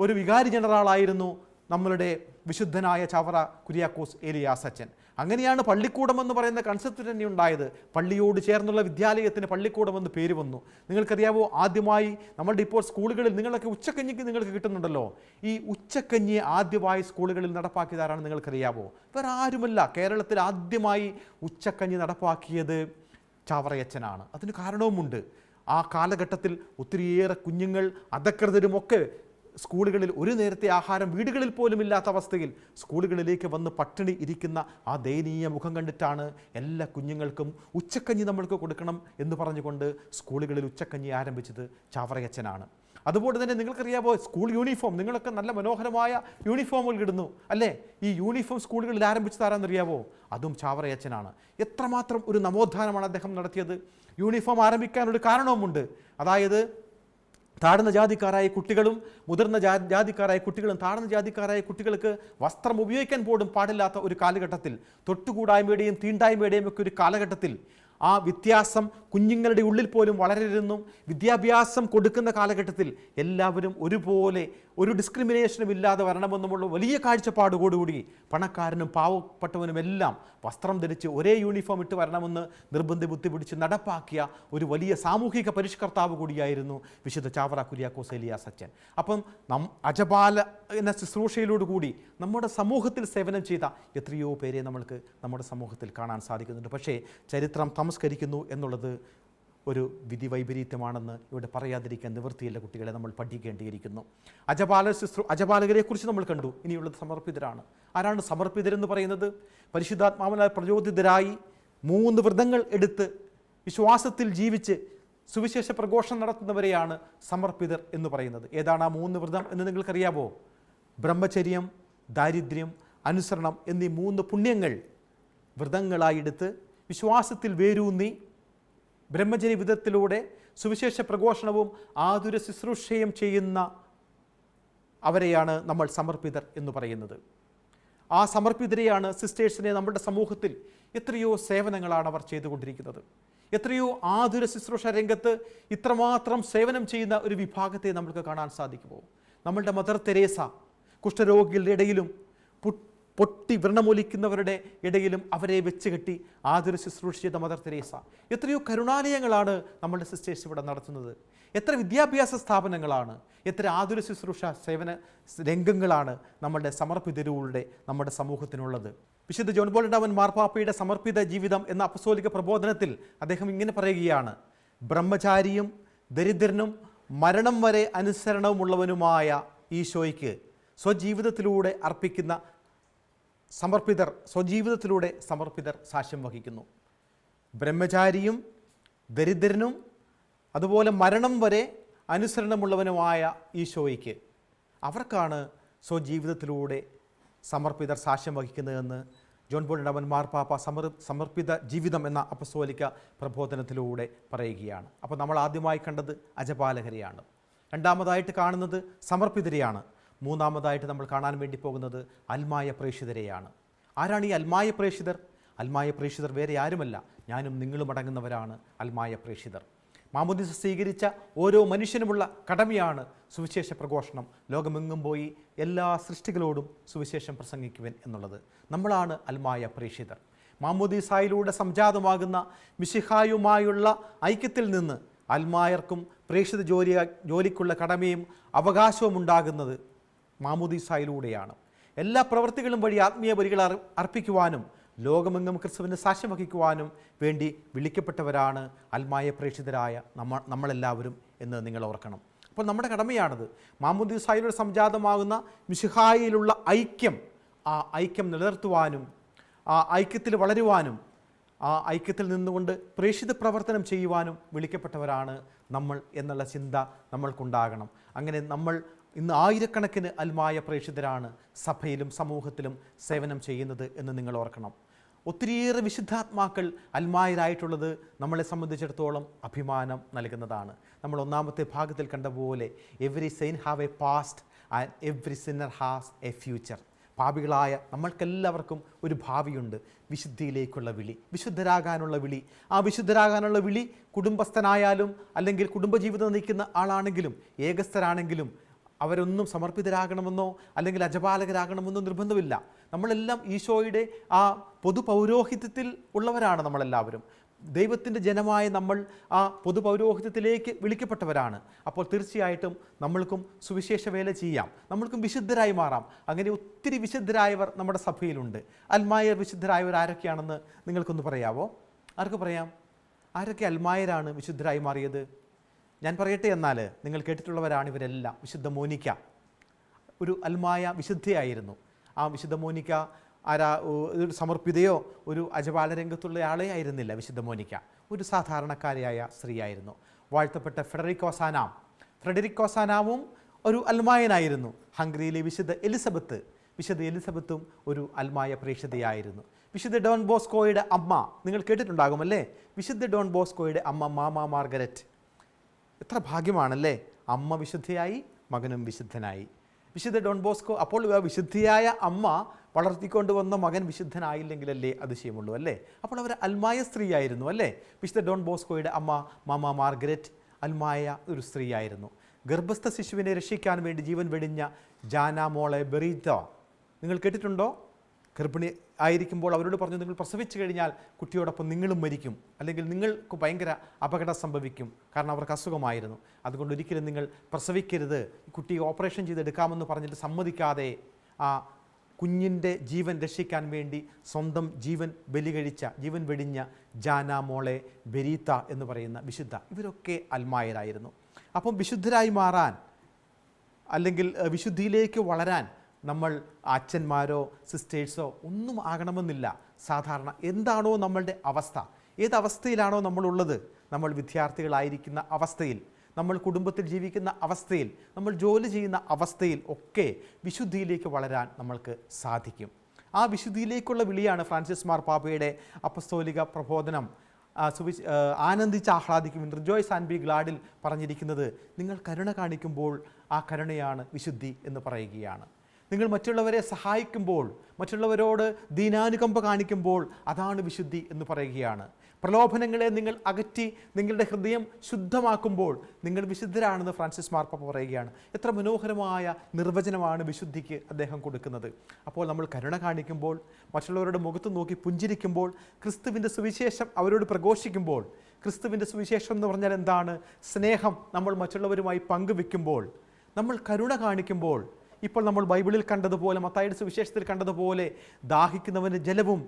ഒരു വികാരി ജനറലായിരുന്നു നമ്മളുടെ വിശുദ്ധനായ ചാവറ കുര്യാക്കോസ് ഏലിയാസ് അച്ഛൻ. അങ്ങനെയാണ് പള്ളിക്കൂടം എന്ന് പറയുന്ന കൺസെപ്റ്റ് തന്നെ ഉണ്ടായത്. പള്ളിയോട് ചേർന്നുള്ള വിദ്യാലയത്തിന് പള്ളിക്കൂടം എന്ന് പേര് വന്നു. നിങ്ങൾക്കറിയാവോ, ആദ്യമായി നമ്മളുടെ ഇപ്പോൾ സ്കൂളുകളിൽ നിങ്ങളൊക്കെ ഉച്ചക്കഞ്ഞിക്ക് നിങ്ങൾക്ക് കിട്ടുന്നുണ്ടല്ലോ, ഈ ഉച്ചക്കഞ്ഞി ആദ്യമായി സ്കൂളുകളിൽ നടപ്പാക്കിയതാരാണ് നിങ്ങൾക്കറിയാവോ? വേറെ ആരുമല്ല. കേരളത്തിൽ ആദ്യമായി ഉച്ചക്കഞ്ഞി നടപ്പാക്കിയത് ചാവറയച്ചനാണ്. അതിന് കാരണവുമുണ്ട്. ആ കാലഘട്ടത്തിൽ ഒത്തിരിയേറെ കുഞ്ഞുങ്ങൾ, അധകൃതരുമൊക്കെ സ്കൂളുകളിൽ ഒരു നേരത്തെ ആഹാരം വീടുകളിൽ പോലും ഇല്ലാത്ത അവസ്ഥയിൽ സ്കൂളുകളിലേക്ക് വന്ന് പട്ടിണി ഇരിക്കുന്ന ആ ദയനീയ മുഖം കണ്ടിട്ടാണ് എല്ലാ കുഞ്ഞുങ്ങൾക്കും ഉച്ചക്കഞ്ഞി നമ്മൾക്ക് കൊടുക്കണം എന്ന് പറഞ്ഞുകൊണ്ട് സ്കൂളുകളിൽ ഉച്ചക്കഞ്ഞി ആരംഭിച്ചത് ചാവറയച്ചനാണ്. അതുപോലെ തന്നെ നിങ്ങൾക്കറിയാമോ, സ്കൂൾ യൂണിഫോം, നിങ്ങളൊക്കെ നല്ല മനോഹരമായ യൂണിഫോമുകൾ ഇടുന്നു അല്ലേ? ഈ യൂണിഫോം സ്കൂളുകളിൽ ആരംഭിച്ചതാരാണെന്നറിയാവോ? അതും ചാവറയച്ചനാണ്. എത്രമാത്രം ഒരു നവോത്ഥാനമാണ് അദ്ദേഹം നടത്തിയത്. യൂണിഫോം ആരംഭിക്കാനൊരു കാരണവുമുണ്ട്. അതായത് താഴ്ന്ന ജാതിക്കാരായ കുട്ടികളും മുതിർന്ന ജാതിക്കാരായ കുട്ടികളും താഴ്ന്ന ജാതിക്കാരായ കുട്ടികൾക്ക് വസ്ത്രം ഉപയോഗിക്കാൻ പോലും പാടില്ലാത്ത ഒരു കാലഘട്ടത്തിൽ, തൊട്ടുകൂടായ്മയുടെയും തീണ്ടായ്മയുടെയും ഒക്കെ ഒരു കാലഘട്ടത്തിൽ ആ വ്യത്യാസം കുഞ്ഞുങ്ങളുടെ ഉള്ളിൽ പോലും വളരരുന്നും വിദ്യാഭ്യാസം കൊടുക്കുന്ന കാലഘട്ടത്തിൽ എല്ലാവരും ഒരുപോലെ ഒരു ഡിസ്ക്രിമിനേഷനും ഇല്ലാതെ വരണമെന്നുമുള്ള വലിയ കാഴ്ചപ്പാടുകൂടി പണക്കാരനും പാവപ്പെട്ടവനുമെല്ലാം വസ്ത്രം ധരിച്ച് ഒരേ യൂണിഫോം ഇട്ട് വരണമെന്ന് നിർബന്ധ ബുദ്ധി പിടിച്ച് നടപ്പാക്കിയ ഒരു വലിയ സാമൂഹിക പരിഷ്കർത്താവ് കൂടിയായിരുന്നു വിശുദ്ധ ചാവറ കുര്യാക്കോസ് ഏലിയാസ് അച്ഛൻ. അപ്പം അജപാല എന്ന ശുശ്രൂഷയിലോടുകൂടി നമ്മുടെ സമൂഹത്തിൽ സേവനം ചെയ്ത എത്രയോ പേരെ നമ്മൾക്ക് നമ്മുടെ സമൂഹത്തിൽ കാണാൻ സാധിക്കുന്നുണ്ട്. പക്ഷേ ചരിത്രം തമസ്കരിക്കുന്നു എന്നുള്ളത് ഒരു വിധി വൈപരീത്യമാണെന്ന് ഇവിടെ പറയാതിരിക്കാൻ നിവൃത്തിയില്ല. കുട്ടികളെ നമ്മൾ പഠിക്കേണ്ടിയിരിക്കുന്നു. അജപാലകരെക്കുറിച്ച് നമ്മൾ കണ്ടു. ഇനിയുള്ളത് സമർപ്പിതരാണ്. ആരാണ് സമർപ്പിതരെന്ന് പറയുന്നത്? പരിശുദ്ധാത്മാവിനാൽ പ്രചോദിതരായി 3 വ്രതങ്ങൾ എടുത്ത് വിശ്വാസത്തിൽ ജീവിച്ച് സുവിശേഷ പ്രഘോഷണം നടത്തുന്നവരെയാണ് സമർപ്പിതർ എന്ന് പറയുന്നത്. ഏതാണ് ആ 3 വ്രതം എന്ന് നിങ്ങൾക്കറിയാവോ? ബ്രഹ്മചര്യം, ദാരിദ്ര്യം, അനുസരണം എന്നീ 3 പുണ്യങ്ങൾ വ്രതങ്ങളായെടുത്ത് വിശ്വാസത്തിൽ വേരൂന്നി ബ്രഹ്മചര്യ വിധത്തിലൂടെ സുവിശേഷ പ്രഘോഷണവും ആതുര ശുശ്രൂഷയും ചെയ്യുന്ന അവരെയാണ് നമ്മൾ സമർപ്പിതർ എന്ന് പറയുന്നത്. ആ സമർപ്പിതരെയാണ് സിസ്റ്റേഴ്സിനെ നമ്മുടെ സമൂഹത്തിൽ എത്രയോ സേവനങ്ങളാണ് അവർ ചെയ്തുകൊണ്ടിരിക്കുന്നത്. എത്രയോ ആതുര ശുശ്രൂഷ രംഗത്ത് ഇത്രമാത്രം സേവനം ചെയ്യുന്ന ഒരു വിഭാഗത്തെ നമുക്ക് കാണാൻ സാധിക്കുമോ? നമ്മളുടെ മദർ തെരേസ കുഷ്ഠരോഗികളുടെ ഇടയിലും പൊട്ടി വ്രണമൊലിക്കുന്നവരുടെ ഇടയിലും അവരെ വെച്ച് കെട്ടി ആതുര ശുശ്രൂഷ ചെയ്ത മദർ തെരേസ. എത്രയോ കരുണാലയങ്ങളാണ് നമ്മളുടെ സിസ്റ്റേഴ്സ് ഇവിടെ നടത്തുന്നത്. എത്ര വിദ്യാഭ്യാസ സ്ഥാപനങ്ങളാണ്, എത്ര ആതുര ശുശ്രൂഷ സേവന രംഗങ്ങളാണ് നമ്മളുടെ സമർപ്പിതരുടെ നമ്മുടെ സമൂഹത്തിനുള്ളത്. വിശുദ്ധ ജോൺ പോൾ രണ്ടാമൻ മാർപ്പാപ്പയുടെ സമർപ്പിത ജീവിതം എന്ന അപ്പസ്തോലിക പ്രബോധനത്തിൽ അദ്ദേഹം ഇങ്ങനെ പറയുകയാണ്: ബ്രഹ്മചാരിയും ദരിദ്രനും മരണം വരെ അനുസരണവുമുള്ളവനുമായ ഈശോയ്ക്ക് സ്വജീവിതത്തിലൂടെ അർപ്പിക്കുന്ന സ്വജീവിതത്തിലൂടെ സമർപ്പിതർ സാക്ഷ്യം വഹിക്കുന്നു. ബ്രഹ്മചാരിയും ദരിദ്രനും അതുപോലെ മരണം വരെ അനുസരണമുള്ളവനുമായ ഈശോയ്ക്ക്, അവർക്കാണ് സ്വജീവിതത്തിലൂടെ സമർപ്പിതർ സാക്ഷ്യം വഹിക്കുന്നതെന്ന് ജോൺ പോൾ രണ്ടാമൻ മാർപ്പാപ്പ സമർപ്പിത ജീവിതം എന്ന അപ്പസ്തോലിക പ്രബോധനത്തിലൂടെ പറയുകയാണ്. അപ്പോൾ നമ്മൾ ആദ്യമായി കണ്ടത് അജപാലകരെയാണ്, രണ്ടാമതായിട്ട് കാണുന്നത് സമർപ്പിതരെയാണ്, മൂന്നാമതായിട്ട് നമ്മൾ കാണാൻ വേണ്ടി പോകുന്നത് അൽമായ പ്രേക്ഷിതരെയാണ്. ആരാണ് ഈ അൽമായ പ്രേക്ഷിതർ? അൽമായ പ്രേക്ഷിതർ വേറെ ആരുമല്ല, ഞാനും നിങ്ങളും അടങ്ങുന്നവരാണ് അൽമായ പ്രേക്ഷിതർ. മാമോദീസ സ്വീകരിച്ച ഓരോ മനുഷ്യനുമുള്ള കടമയാണ് സുവിശേഷ പ്രഘോഷണം. ലോകമെങ്ങും പോയി എല്ലാ സൃഷ്ടികളോടും സുവിശേഷം പ്രസംഗിക്കുവാൻ എന്നുള്ളത്. നമ്മളാണ് അൽമായ പ്രേക്ഷിതർ. മാമോദീസായിലൂടെ സംജാതമാകുന്ന മിശിഹായുമായുള്ള ഐക്യത്തിൽ നിന്ന് അൽമായർക്കും പ്രേക്ഷിത ജോലിക്കുള്ള കടമയും അവകാശവും ഉണ്ടാകുന്നത് മാമോദീസായിലൂടെയാണ്. എല്ലാ പ്രവൃത്തികളും വഴി ആത്മീയ ബലികൾ അർപ്പിക്കുവാനും ലോകമെങ്ങും ക്രിസ്തുവിന് സാക്ഷ്യം വഹിക്കുവാനും വേണ്ടി വിളിക്കപ്പെട്ടവരാണ് അൽമായ പ്രേക്ഷിതരായ നമ്മളെല്ലാവരും എന്ന് നിങ്ങൾ ഓർക്കണം. അപ്പോൾ നമ്മുടെ കടമയാണത്. മാമോദീസായിലൂടെ സംജാതമാകുന്ന മിശിഹായിലുള്ള ഐക്യം, ആ ഐക്യം നിലനിർത്തുവാനും ആ ഐക്യത്തിൽ വളരുവാനും ആ ഐക്യത്തിൽ നിന്നുകൊണ്ട് പ്രേക്ഷിത പ്രവർത്തനം ചെയ്യുവാനും വിളിക്കപ്പെട്ടവരാണ് നമ്മൾ എന്നുള്ള ചിന്ത നമ്മൾക്കുണ്ടാകണം. അങ്ങനെ നമ്മൾ ഇന്ന് ആയിരക്കണക്കിന് അൽമായ പ്രേക്ഷിതരാണ് സഭയിലും സമൂഹത്തിലും സേവനം ചെയ്യുന്നത് എന്ന് നിങ്ങൾ ഓർക്കണം. ഒത്തിരിയേറെ വിശുദ്ധാത്മാക്കൾ അൽമായരായിട്ടുള്ളത് നമ്മളെ സംബന്ധിച്ചിടത്തോളം അഭിമാനം നൽകുന്നതാണ്. നമ്മൾ ഒന്നാമത്തെ ഭാഗത്തിൽ കണ്ട പോലെ every saint have A past and every Sinner has A future. പാപികളായ നമ്മൾക്കെല്ലാവർക്കും ഒരു ഭാവിയുണ്ട്. വിശുദ്ധിയിലേക്കുള്ള വിളി, വിശുദ്ധരാകാനുള്ള വിളി. ആ വിശുദ്ധരാകാനുള്ള വിളി കുടുംബസ്ഥനായാലും അല്ലെങ്കിൽ കുടുംബജീവിതം നയിക്കുന്ന ആളാണെങ്കിലും ഏകസ്ഥരാണെങ്കിലും അവരൊന്നും സമർപ്പിതരാകണമെന്നോ അല്ലെങ്കിൽ അജപാലകരാകണമെന്നോ നിർബന്ധമില്ല. നമ്മളെല്ലാം ഈശോയുടെ ആ പൊതുപൗരോഹിത്യത്തിൽ ഉള്ളവരാണ്. നമ്മളെല്ലാവരും ദൈവത്തിൻ്റെ ജനമായ നമ്മൾ ആ പൊതുപൗരോഹിത്യത്തിലേക്ക് വിളിക്കപ്പെട്ടവരാണ്. അപ്പോൾ തീർച്ചയായിട്ടും നമ്മൾക്കും സുവിശേഷ വേല ചെയ്യാം, നമ്മൾക്കും വിശുദ്ധരായി മാറാം. അങ്ങനെ ഒത്തിരി വിശുദ്ധരായവർ നമ്മുടെ സഭയിലുണ്ട്. അൽമായർ വിശുദ്ധരായവർ ആരൊക്കെയാണെന്ന് നിങ്ങൾക്കൊന്ന് പറയാവോ? ആർക്ക് പറയാം? ആരൊക്കെ അൽമായരാണ് വിശുദ്ധരായി മാറിയത്? ഞാൻ പറയട്ടെ എന്നാൽ, നിങ്ങൾ കേട്ടിട്ടുള്ളവരാണ് ഇവരെല്ലാം. വിശുദ്ധ മോനിക്ക ഒരു അൽമായ വിശുദ്ധയായിരുന്നു. ആ വിശുദ്ധ മോനിക്ക ഒരു സമർപ്പിതയോ ഒരു അജപാല രംഗത്തുള്ള ആളെ ആയിരുന്നില്ല. വിശുദ്ധ മോനിക്ക ഒരു സാധാരണക്കാരിയായ സ്ത്രീയായിരുന്നു. വാഴ്ത്തപ്പെട്ട ഫ്രെഡറിക്കോസാനാവും ഒരു അൽമായനായിരുന്നു. ഹംഗറിയിലെ വിശുദ്ധ എലിസബത്തും ഒരു അൽമായ പ്രേക്ഷിതയായിരുന്നു. വിശുദ്ധ ഡോൺ ബോസ്കോയുടെ അമ്മ നിങ്ങൾ കേട്ടിട്ടുണ്ടാകുമല്ലേ? വിശുദ്ധ ഡോൺ ബോസ്കോയുടെ അമ്മ മാമ മാർഗരറ്റ്. എത്ര ഭാഗ്യമാണല്ലേ! അമ്മ വിശുദ്ധയായി, മകനും വിശുദ്ധനായി. വിശുദ്ധ ഡോൺ ബോസ്കോ, അപ്പോൾ വിശുദ്ധിയായ അമ്മ വളർത്തിക്കൊണ്ടുവന്ന മകൻ വിശുദ്ധനായില്ലെങ്കിലല്ലേ അതിശയമുള്ളൂ അല്ലേ? അപ്പോൾ അവർ അൽമായ സ്ത്രീയായിരുന്നു അല്ലേ? വിശുദ്ധ ഡോൺ ബോസ്കോയുടെ അമ്മ മാമ മാർഗരറ്റ് അൽമായ ഒരു സ്ത്രീയായിരുന്നു. ഗർഭസ്ഥ ശിശുവിനെ രക്ഷിക്കാൻ വേണ്ടി ജീവൻ വെടിഞ്ഞ ജാന മോളെ ബെറീത്ത നിങ്ങൾ കേട്ടിട്ടുണ്ടോ? ഗർഭിണി ആയിരിക്കുമ്പോൾ അവരോട് പറഞ്ഞു, നിങ്ങൾ പ്രസവിച്ചു കഴിഞ്ഞാൽ കുട്ടിയോടൊപ്പം നിങ്ങളും മരിക്കും, അല്ലെങ്കിൽ നിങ്ങൾക്ക് ഭയങ്കര അപകടം സംഭവിക്കും. കാരണം അവർക്ക് അസുഖമായിരുന്നു. അതുകൊണ്ട് ഒരിക്കലും നിങ്ങൾ പ്രസവിക്കരുത്, കുട്ടിയെ ഓപ്പറേഷൻ ചെയ്തെടുക്കാമെന്ന് പറഞ്ഞിട്ട് സമ്മതിക്കാതെ ആ കുഞ്ഞിൻ്റെ ജീവൻ രക്ഷിക്കാൻ വേണ്ടി സ്വന്തം ജീവൻ ജീവൻ വെടിഞ്ഞ ജാന മോളെ ബെരീത്ത എന്ന് പറയുന്ന വിശുദ്ധ, ഇവരൊക്കെ അൽമായരായിരുന്നു. അപ്പം വിശുദ്ധരായി മാറാൻ അല്ലെങ്കിൽ വിശുദ്ധിയിലേക്ക് വളരാൻ നമ്മൾ അച്ഛന്മാരോ സിസ്റ്റേഴ്സോ ഒന്നും ആകണമെന്നില്ല. സാധാരണ എന്താണോ നമ്മളുടെ അവസ്ഥ, ഏതവസ്ഥയിലാണോ നമ്മളുള്ളത്, നമ്മൾ വിദ്യാർത്ഥികളായിരിക്കുന്ന അവസ്ഥയിൽ, നമ്മൾ കുടുംബത്തിൽ ജീവിക്കുന്ന അവസ്ഥയിൽ, നമ്മൾ ജോലി ചെയ്യുന്ന അവസ്ഥയിൽ ഒക്കെ വിശുദ്ധിയിലേക്ക് വളരാൻ നമ്മൾക്ക് സാധിക്കും. ആ വിശുദ്ധിയിലേക്കുള്ള വിളിയാണ് ഫ്രാൻസിസ് മാർപ്പാപ്പയുടെ അപ്പസ്തോലിക പ്രബോധനം ആനന്ദിച്ച് ആഹ്ലാദിക്കും, റിജോയ്സ് ആൻഡ് ബി ഗ്ലാഡിൽ പറഞ്ഞിരിക്കുന്നത്. നിങ്ങൾ കരുണ കാണിക്കുമ്പോൾ ആ കരുണയാണ് വിശുദ്ധി എന്ന് പറയുകയാണ്. നിങ്ങൾ മറ്റുള്ളവരെ സഹായിക്കുമ്പോൾ, മറ്റുള്ളവരോട് ദീനാനുകമ്പ കാണിക്കുമ്പോൾ അതാണ് വിശുദ്ധി എന്ന് പറയുകയാണ്. പ്രലോഭനങ്ങളെ നിങ്ങൾ അകറ്റി നിങ്ങളുടെ ഹൃദയം ശുദ്ധമാക്കുമ്പോൾ നിങ്ങൾ വിശുദ്ധരാണെന്ന് ഫ്രാൻസിസ് മാർപ്പാപ്പ പറയുകയാണ്. എത്ര മനോഹരമായ നിർവചനമാണ് വിശുദ്ധിക്ക് അദ്ദേഹം കൊടുക്കുന്നത്. അപ്പോൾ നമ്മൾ കരുണ കാണിക്കുമ്പോൾ, മറ്റുള്ളവരുടെ മുഖത്ത് നോക്കി പുഞ്ചിരിക്കുമ്പോൾ, ക്രിസ്തുവിൻ്റെ സുവിശേഷം അവരോട് പ്രഘോഷിക്കുമ്പോൾ, ക്രിസ്തുവിൻ്റെ സുവിശേഷം എന്ന് പറഞ്ഞാൽ എന്താണ്? സ്നേഹം നമ്മൾ മറ്റുള്ളവരുമായി പങ്കുവെക്കുമ്പോൾ, നമ്മൾ കരുണ കാണിക്കുമ്പോൾ, ഇപ്പോൾ നമ്മൾ ബൈബിളിൽ കണ്ടതുപോലെ, മത്തായിയുടെ സുവിശേഷത്തിൽ കണ്ടതുപോലെ, ദാഹിക്കുന്നവന് ജലവും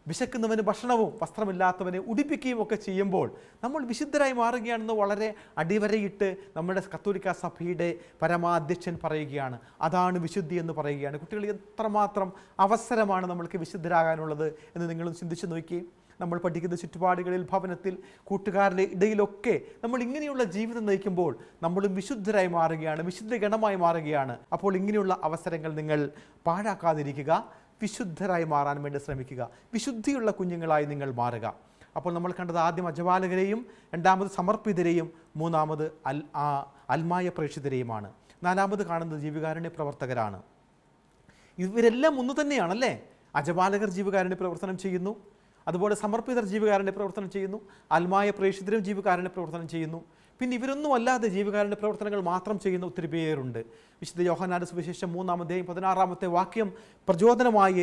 വിശക്കുന്നവന് ഭക്ഷണവും വസ്ത്രമില്ലാത്തവനെ ഉടുപ്പിക്കുകയും ഒക്കെ ചെയ്യുമ്പോൾ നമ്മൾ വിശുദ്ധരായി മാറുകയാണെന്ന് വളരെ അടിവരയിട്ട് നമ്മുടെ കത്തോലിക്ക സഭയുടെ പരമാധ്യക്ഷൻ പറയുകയാണ്. അതാണ് വിശുദ്ധി എന്ന് പറയുകയാണ്. കുട്ടികൾ എത്രമാത്രം അവസരമാണ് നമ്മൾക്ക് വിശുദ്ധരാകാനുള്ളത് എന്ന് നിങ്ങളും ചിന്തിച്ചു നോക്കിയേ. നമ്മൾ പഠിക്കുന്ന ചുറ്റുപാടുകളിൽ, ഭവനത്തിൽ, കൂട്ടുകാരുടെ ഇടയിലൊക്കെ നമ്മൾ ഇങ്ങനെയുള്ള ജീവിതം നയിക്കുമ്പോൾ നമ്മളും വിശുദ്ധരായി മാറുകയാണ്, വിശുദ്ധ ഗണമായി മാറുകയാണ്. അപ്പോൾ ഇങ്ങനെയുള്ള അവസരങ്ങൾ നിങ്ങൾ പാഴാക്കാതിരിക്കുക, വിശുദ്ധരായി മാറാൻ വേണ്ടി ശ്രമിക്കുക, വിശുദ്ധിയുള്ള കുഞ്ഞുങ്ങളായി നിങ്ങൾ മാറുക. അപ്പോൾ നമ്മൾ കണ്ടത് ആദ്യം അജപാലകരെയും, രണ്ടാമത് സമർപ്പിതരെയും, മൂന്നാമത് അൽമായ പ്രേക്ഷിതരെയുമാണ്. നാലാമത് കാണുന്നത് ജീവകാരുണ്യ പ്രവർത്തകരാണ്. ഇവരെല്ലാം ഒന്ന് തന്നെയാണല്ലേ. അജപാലകർ ജീവകാരുണ്യ പ്രവർത്തനം ചെയ്യുന്നു, അതുപോലെ സമർപ്പിതർ ജീവകാരുണ്യ പ്രവർത്തനം ചെയ്യുന്നു, അൽമായ പ്രേക്ഷിതരും ജീവകാരുണ്യ പ്രവർത്തനം ചെയ്യുന്നു. പിന്നെ ഇവരൊന്നും അല്ലാതെ ജീവകാരുണ്യ പ്രവർത്തനങ്ങൾ മാത്രം ചെയ്യുന്ന ഒത്തിരി പേരുണ്ട്. വിശുദ്ധ യോഹന്നാന്റെ സുവിശേഷം 3-16 വാക്യം പ്രചോദനമായി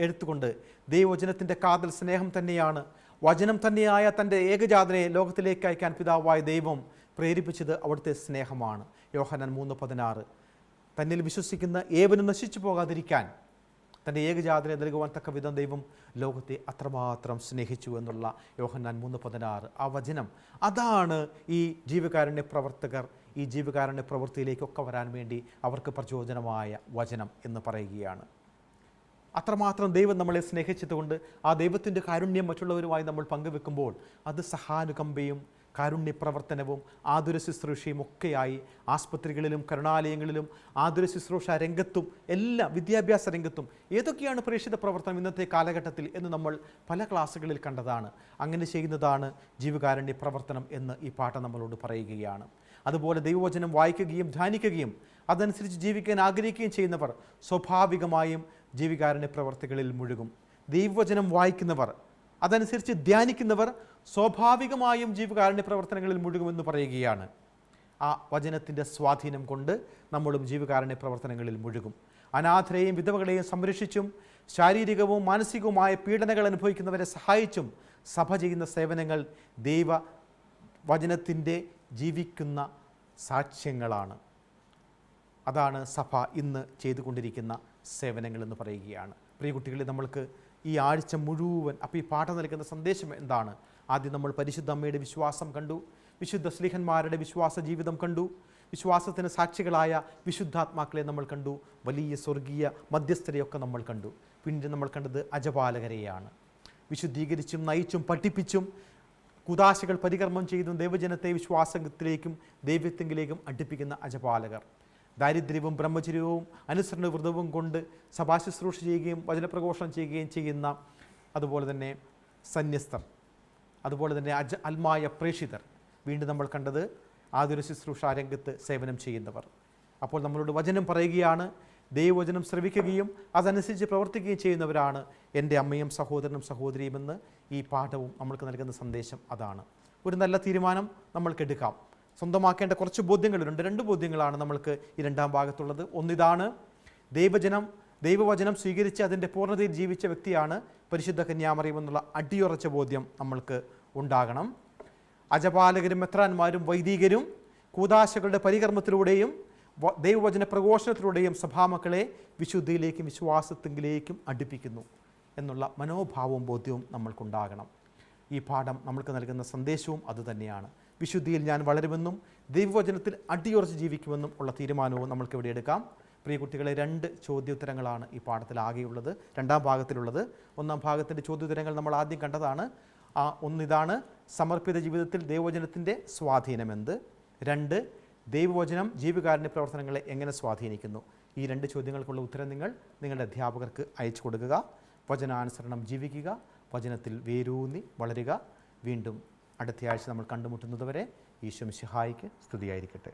എടുത്തുകൊണ്ട് ദൈവവചനത്തിൻ്റെ കാതൽ സ്നേഹം തന്നെയാണ്. വചനം തന്നെയായ തൻ്റെ ഏകജാതനെ ലോകത്തിലേക്ക് അയക്കാൻ പിതാവായ ദൈവം പ്രേരിപ്പിച്ചത് അവിടുത്തെ സ്നേഹമാണ്. യോഹന്നാൻ 3:16 തന്നിൽ വിശ്വസിക്കുന്ന ഏവനും നശിച്ചു പോകാതിരിക്കാൻ തൻ്റെ ഏകജാതനെ നൽകുവാൻ തക്ക വിധം ദൈവം ലോകത്തെ അത്രമാത്രം സ്നേഹിച്ചു എന്നുള്ള യോഹന്നാൻ 3:16 ആ വചനം, അതാണ് ഈ ജീവകാരുണ്യ പ്രവർത്തകർ ഈ ജീവകാരുണ്യ പ്രവൃത്തിയിലേക്കൊക്കെ വരാൻ വേണ്ടി അവർക്ക് പ്രചോദനമായ വചനം എന്ന് പറയുകയാണ്. അത്രമാത്രം ദൈവം നമ്മളെ സ്നേഹിച്ചതുകൊണ്ട് ആ ദൈവത്തിൻ്റെ കാരുണ്യം മറ്റുള്ളവരുമായി നമ്മൾ പങ്കുവെക്കുമ്പോൾ അത് സഹാനുകമ്പയും കാരുണ്യ പ്രവർത്തനവും ആതുര ശുശ്രൂഷയും ഒക്കെയായി ആസ്പത്രികളിലും കരുണാലയങ്ങളിലും ആതുര ശുശ്രൂഷ രംഗത്തും എല്ലാം വിദ്യാഭ്യാസ രംഗത്തും ഏതൊക്കെയാണ് പ്രേക്ഷിത പ്രവർത്തനം ഇന്നത്തെ കാലഘട്ടത്തിൽ എന്ന് നമ്മൾ പല ക്ലാസ്സുകളിൽ കണ്ടതാണ്. അങ്ങനെ ചെയ്യുന്നതാണ് ജീവകാരുണ്യ പ്രവർത്തനം എന്ന് ഈ പാഠം നമ്മളോട് പറയുകയാണ്. അതുപോലെ ദൈവവചനം വായിക്കുകയും ധ്യാനിക്കുകയും അതനുസരിച്ച് ജീവിക്കാൻ ആഗ്രഹിക്കുകയും ചെയ്യുന്നവർ സ്വാഭാവികമായും ജീവകാരുണ്യ പ്രവർത്തികളിൽ മുഴുകും. ദൈവവചനം വായിക്കുന്നവർ, അതനുസരിച്ച് ധ്യാനിക്കുന്നവർ സ്വാഭാവികമായും ജീവകാരുണ്യ പ്രവർത്തനങ്ങളിൽ മുഴുകുമെന്ന് പറയുകയാണ്. ആ വചനത്തിൻ്റെ സ്വാധീനം കൊണ്ട് നമ്മളും ജീവകാരുണ്യ പ്രവർത്തനങ്ങളിൽ മുഴുകും. അനാഥരെയും വിധവകളെയും സംരക്ഷിച്ചും ശാരീരികവും മാനസികവുമായ പീഡനങ്ങൾ അനുഭവിക്കുന്നവരെ സഹായിച്ചും സഭ ചെയ്യുന്ന സേവനങ്ങൾ ദൈവ വചനത്തിൻ്റെ ജീവിക്കുന്ന സാക്ഷ്യങ്ങളാണ്. അതാണ് സഭ ഇന്ന് ചെയ്തുകൊണ്ടിരിക്കുന്ന സേവനങ്ങളെന്ന് പറയുകയാണ്. പ്രിയ കുട്ടികളെ, നമ്മൾക്ക് ഈ ആഴ്ച മുഴുവൻ അപ്പോൾ ഈ പാഠം നൽകുന്ന സന്ദേശം എന്താണ്? ആദ്യം നമ്മൾ പരിശുദ്ധ അമ്മയുടെ വിശ്വാസം കണ്ടു, വിശുദ്ധ സ്ലീഹന്മാരുടെ വിശ്വാസ ജീവിതം കണ്ടു, വിശ്വാസത്തിന് സാക്ഷികളായ വിശുദ്ധാത്മാക്കളെ നമ്മൾ കണ്ടു, വലിയ സ്വർഗീയ മധ്യസ്ഥരെയൊക്കെ നമ്മൾ കണ്ടു. പിന്നീട് നമ്മൾ കണ്ടത് അജപാലകരെയാണ്. വിശുദ്ധീകരിച്ചും നയിച്ചും പഠിപ്പിച്ചും കുദാശകൾ പരികർമ്മം ചെയ്തും ദൈവജനത്തെ വിശ്വാസത്തിലേക്കും ദൈവത്വത്തിലേക്കും അടുപ്പിക്കുന്ന അജപാലകർ. ദാരിദ്ര്യവും ബ്രഹ്മചര്യവും അനുസരണ വ്രതവും കൊണ്ട് സഭാശുശ്രൂഷ ചെയ്യുകയും വചനപ്രഘോഷണം ചെയ്യുകയും ചെയ്യുന്ന, അതുപോലെ തന്നെ സന്യസ്തർ, അതുപോലെ തന്നെ അൽമായ പ്രേക്ഷിതർ. വീണ്ടും നമ്മൾ കണ്ടത് ആതുര ശുശ്രൂഷ രംഗത്ത് സേവനം ചെയ്യുന്നവർ. അപ്പോൾ നമ്മളോട് വചനം പറയുകയാണ്, ദൈവവചനം ശ്രവിക്കുകയും അതനുസരിച്ച് പ്രവർത്തിക്കുകയും ചെയ്യുന്നവരാണ് എൻ്റെ അമ്മയും സഹോദരനും സഹോദരിയുമെന്ന് ഈ പാഠവും നമ്മൾക്ക് നൽകുന്ന സന്ദേശം അതാണ്. ഒരു നല്ല തീരുമാനം നമ്മൾക്കെടുക്കാം. സ്വന്തമാക്കേണ്ട കുറച്ച് ബോധ്യങ്ങളുണ്ട്. 2 ബോധ്യങ്ങളാണ് നമ്മൾക്ക് ഈ 2ാം ഭാഗത്തുള്ളത്. ഒന്നിതാണ്, ദൈവവചനം സ്വീകരിച്ച് അതിൻ്റെ പൂർണ്ണതയിൽ ജീവിച്ച വ്യക്തിയാണ് പരിശുദ്ധ കന്യാമറിയം എന്നുള്ള അടിയുറച്ച ബോധ്യം നമ്മൾക്ക് ഉണ്ടാകണം. അജപാലകരും മെത്രാന്മാരും വൈദികരും കൂദാശകളുടെ പരികർമ്മത്തിലൂടെയും ദൈവവചന പ്രഘോഷണത്തിലൂടെയും സഭാമക്കളെ വിശുദ്ധിയിലേക്കും വിശ്വാസത്തിലേക്കും അടുപ്പിക്കുന്നു എന്നുള്ള മനോഭാവവും ബോധ്യവും നമ്മൾക്കുണ്ടാകണം. ഈ പാഠം നമ്മൾക്ക് നൽകുന്ന സന്ദേശവും അതുതന്നെയാണ്. വിശുദ്ധിയിൽ ഞാൻ വളരുമെന്നും ദൈവവചനത്തിൽ അടിയുറച്ച് ജീവിക്കുമെന്നും ഉള്ള തീരുമാനവും നമ്മൾക്ക് ഇവിടെ എടുക്കാം. പ്രിയ കുട്ടികളെ, 2 ചോദ്യോത്തരങ്ങളാണ് ഈ പാഠത്തിൽ ആകെയുള്ളത്, 2ാം ഭാഗത്തിലുള്ളത്. 1ാം ഭാഗത്തിൻ്റെ ചോദ്യോത്തരങ്ങൾ നമ്മൾ ആദ്യം കണ്ടതാണ്. ഒന്നിതാണ്, സമർപ്പിത ജീവിതത്തിൽ ദൈവവചനത്തിൻ്റെ സ്വാധീനമെന്ത്? 2, ദൈവവചനം ജീവകാരുണ്യ പ്രവർത്തനങ്ങളെ എങ്ങനെ സ്വാധീനിക്കുന്നു? ഈ 2 ചോദ്യങ്ങൾക്കുള്ള ഉത്തരം നിങ്ങൾ നിങ്ങളുടെ അധ്യാപകർക്ക് അയച്ചു കൊടുക്കുക. വചനാനുസരണം ജീവിക്കുക, വചനത്തിൽ വേരൂന്നി വളരുക. വീണ്ടും അടുത്തയാഴ്ച നമ്മൾ കണ്ടുമുട്ടുന്നതുവരെ ഈശോ മിശിഹായിക്ക് സ്തുതിയായിരിക്കട്ടെ.